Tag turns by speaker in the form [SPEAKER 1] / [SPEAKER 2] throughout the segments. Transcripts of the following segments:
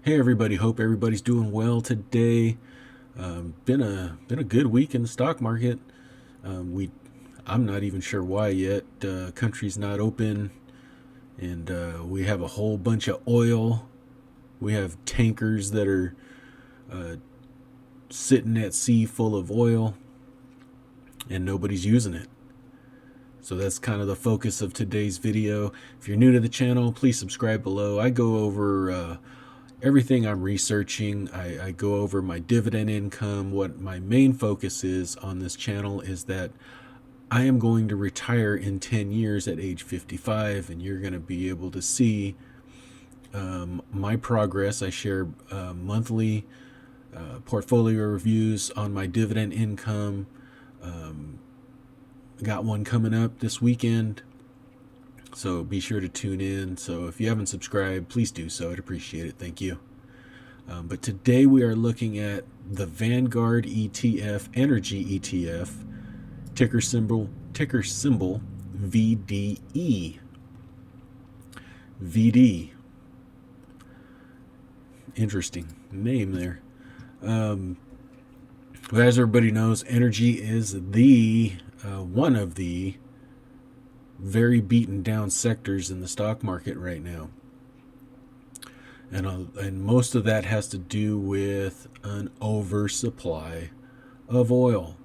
[SPEAKER 1] Hey everybody, hope everybody's doing well today. Been a good week in the stock market. We I'm not even sure why yet. Country's not open, and we have a whole bunch of oil. We have tankers that are uh, sitting at sea full of oil, and nobody's using it. So that's kind of the focus of today's video. If you're new to the channel, please subscribe below. I go over everything I'm researching. I go over my dividend income. What my main focus is on this channel is that I am going to retire in 10 years at age 55, and you're going to be able to see my progress. I share monthly portfolio reviews on my dividend income. Got one coming up this weekend, so be sure to tune in. So if you haven't subscribed, please do so. I'd appreciate it. Thank you. But today we are looking at the Vanguard ETF Energy ETF, ticker symbol VDE. VD. Interesting name there. But as everybody knows, energy is the one of the very beaten down sectors in the stock market right now. And most of that has to do with an oversupply of oil.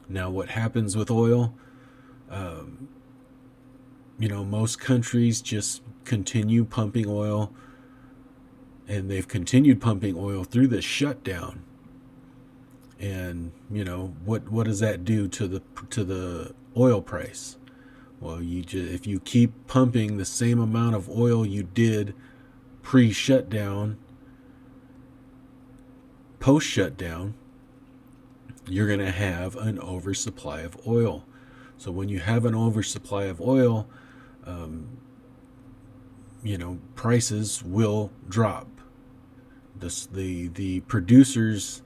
[SPEAKER 1] Now, what happens with oil? Most countries just continue pumping oil, and they've continued pumping oil through the shutdown. And what does that do to the oil price? Well, if you keep pumping the same amount of oil you did pre-shutdown, post-shutdown, you're going to have an oversupply of oil. So when you have an oversupply of oil, prices will drop. The producers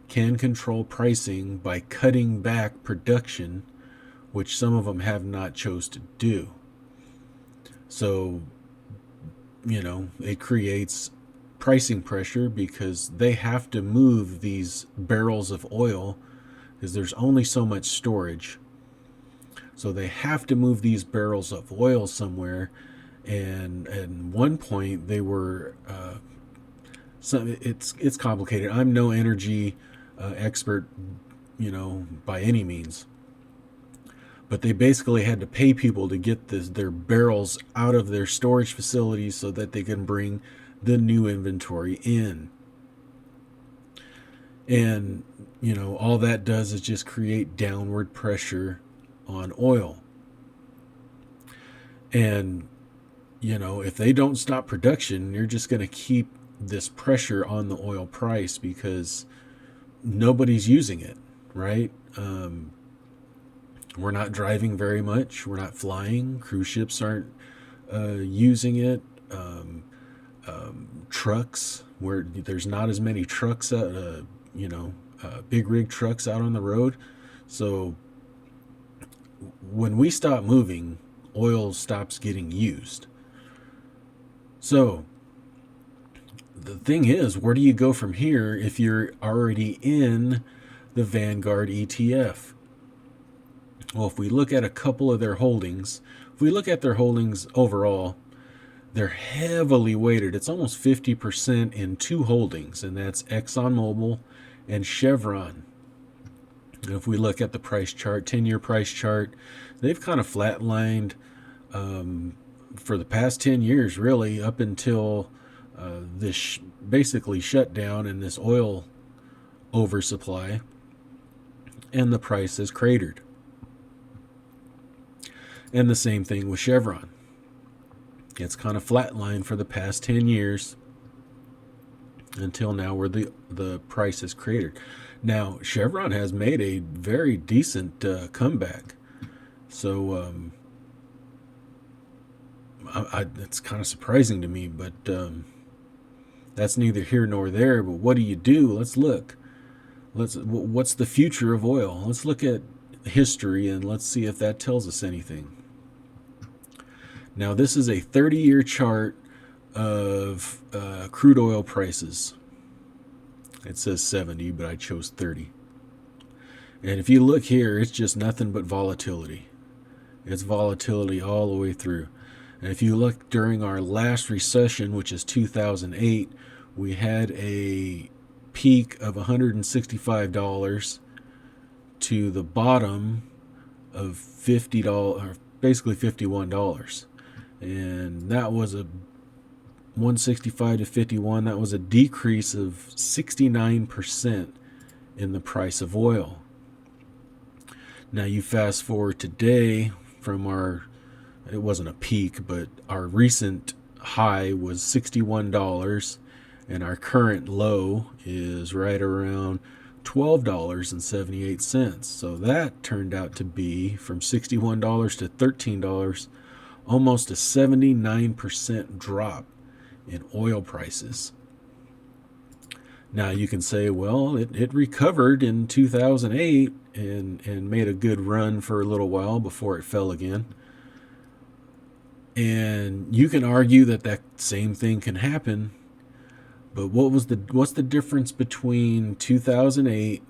[SPEAKER 1] can control pricing by cutting back production, which some of them have not chose to do. So, it creates pricing pressure because they have to move these barrels of oil because there's only so much storage. So they have to move these barrels of oil somewhere. And at one point they were, it's complicated. I'm no energy expert, by any means. But they basically had to pay people to get their barrels out of their storage facilities so that they can bring the new inventory in. And, all that does is just create downward pressure on oil. And, if they don't stop production, you're just going to keep this pressure on the oil price because nobody's using it, right? We're not driving very much. We're not flying. Cruise ships aren't using it. Trucks, where there's not as many trucks, big rig trucks out on the road. So when we stop moving, oil stops getting used. So the thing is, where do you go from here if you're already in the Vanguard ETF? Well, if we look at a couple of their holdings, if we look at their holdings overall, they're heavily weighted. It's almost 50% in two holdings, and that's ExxonMobil and Chevron. And if we look at the price chart, 10-year price chart, they've kind of flatlined for the past 10 years, really, up until this basically shutdown and this oil oversupply, and the price has cratered. And the same thing with Chevron. It's kind of flatlined for the past 10 years until now, where the price has cratered. Now, Chevron has made a very decent comeback. So it's kind of surprising to me, but that's neither here nor there. But what do? Let's look. What's the future of oil? Let's look at history and let's see if that tells us anything. Now, this is a 30-year chart of crude oil prices. It says 70, but I chose 30. And if you look here, it's just nothing but volatility. It's volatility all the way through. And if you look during our last recession, which is 2008, we had a peak of $165 to the bottom of $50, or basically $51. And that was a 165 to 51. That was a decrease of 69% in the price of oil. Now you fast forward today from it wasn't a peak, but our recent high was $61, and our current low is right around $12.78. So that turned out to be from $61 to $13, almost a 79% drop in oil prices. Now you can say, well, it recovered in 2008 and made a good run for a little while before it fell again. And you can argue that same thing can happen, but what's the difference between 2008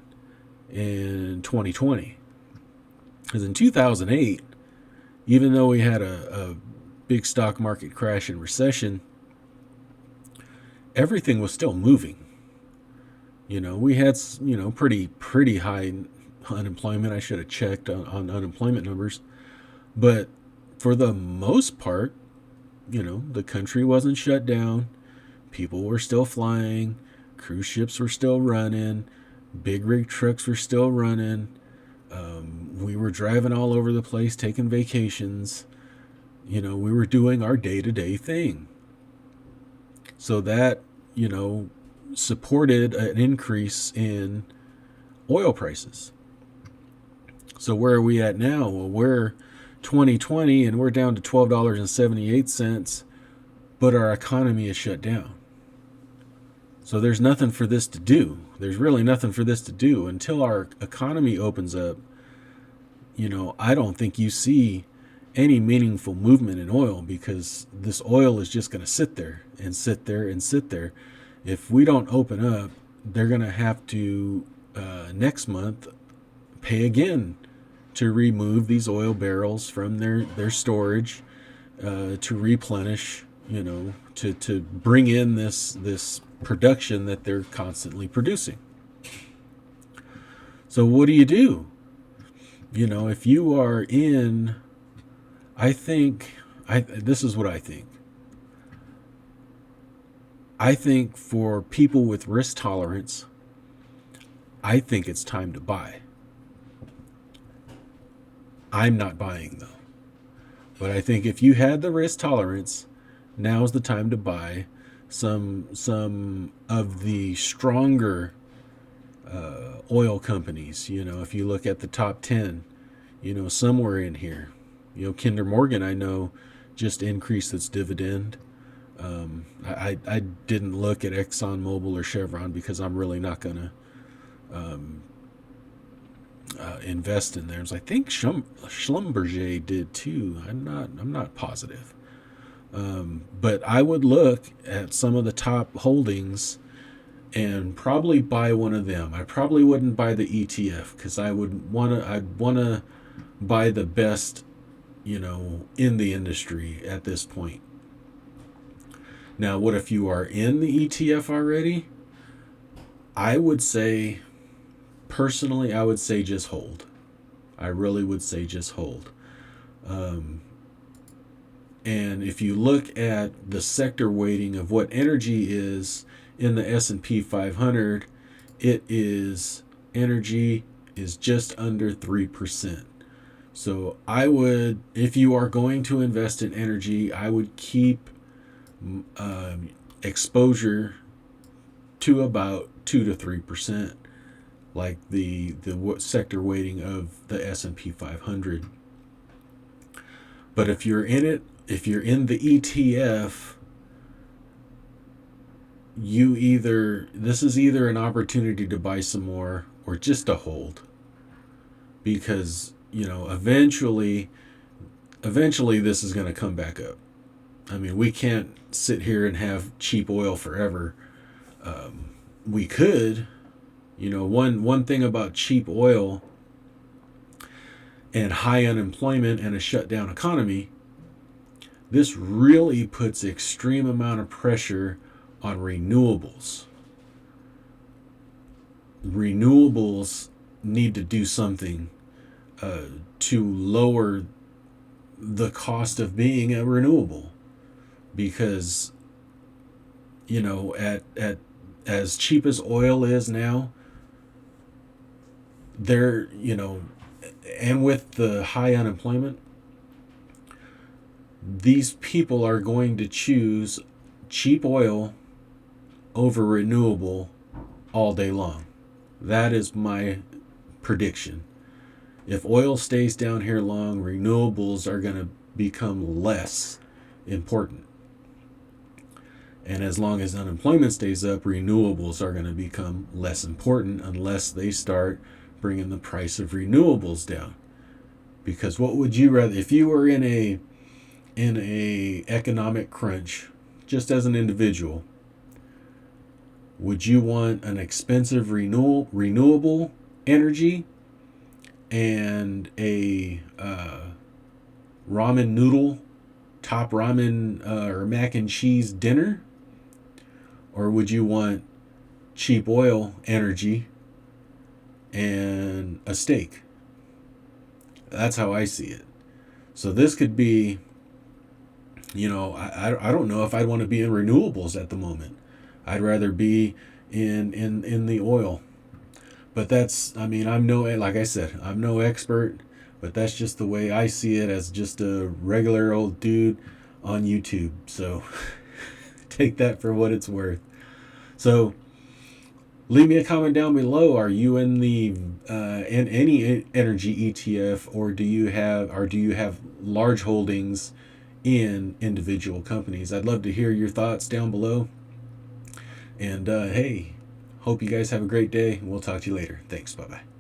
[SPEAKER 1] and 2020? Because in 2008, even though we had a big stock market crash and recession, everything was still moving. We had pretty high unemployment. I should have checked on unemployment numbers, but for the most part, the country wasn't shut down. People were still flying. Cruise ships were still running. Big rig trucks were still running. We were driving all over the place, taking vacations. We were doing our day-to-day thing. So that, supported an increase in oil prices. So where are we at now? Well, we're 2020 and we're down to $12.78, but our economy is shut down. So there's nothing for this to do. There's really nothing for this to do until our economy opens up. I don't think you see any meaningful movement in oil, because this oil is just going to sit there and sit there and sit there. If we don't open up, they're going to have to next month pay again to remove these oil barrels from their storage, to replenish, to bring in this production that they're constantly producing. So what do you do? If you are in, this is what I think. I think for people with risk tolerance, I think it's time to buy. I'm not buying though. But I think if you had the risk tolerance, now's the time to buy some of the stronger oil companies. If you look at the top 10, somewhere in here, Kinder Morgan, I know, just increased its dividend. I didn't look at ExxonMobil or Chevron because I'm really not going to invest in theirs. I think Schlumberger did too. I'm not positive. But I would look at some of the top holdings and probably buy one of them. I probably wouldn't buy the ETF because I'd want to buy the best, in the industry at this point. Now, what if you are in the ETF already? Personally, I would say just hold. I really would say just hold. And if you look at the sector weighting of what energy is in the S&P 500, energy is just under 3%. So if you are going to invest in energy, I would keep exposure to about 2 to 3%, like the sector weighting of the S&P 500. But if you're in the ETF, this is either an opportunity to buy some more or just to hold, because eventually this is going to come back up. I mean, we can't sit here and have cheap oil forever. We could, one thing about cheap oil and high unemployment and a shutdown economy, this really puts extreme amount of pressure on renewables. Renewables need to do something to lower the cost of being a renewable, because at as cheap as oil is now, there and with the high unemployment, these people are going to choose cheap oil over renewable all day long. That is my prediction. If oil stays down here long, renewables are going to become less important. And as long as unemployment stays up, renewables are going to become less important unless they start bringing the price of renewables down. Because what would you rather, if you were in a economic crunch, just as an individual, would you want an expensive renewable energy and a ramen noodle, top ramen or mac and cheese dinner? Or would you want cheap oil energy and a steak? That's how I see it. So this could be, I don't know if I'd want to be in renewables at the moment. I'd rather be in the oil. But like I said, I'm no expert, but that's just the way I see it, as just a regular old dude on YouTube. So take that for what it's worth. So leave me a comment down below. Are you in in any energy ETF, or do you have large holdings in individual companies? I'd love to hear your thoughts down below. And hey, hope you guys have a great day. We'll talk to you later. Thanks. Bye-bye.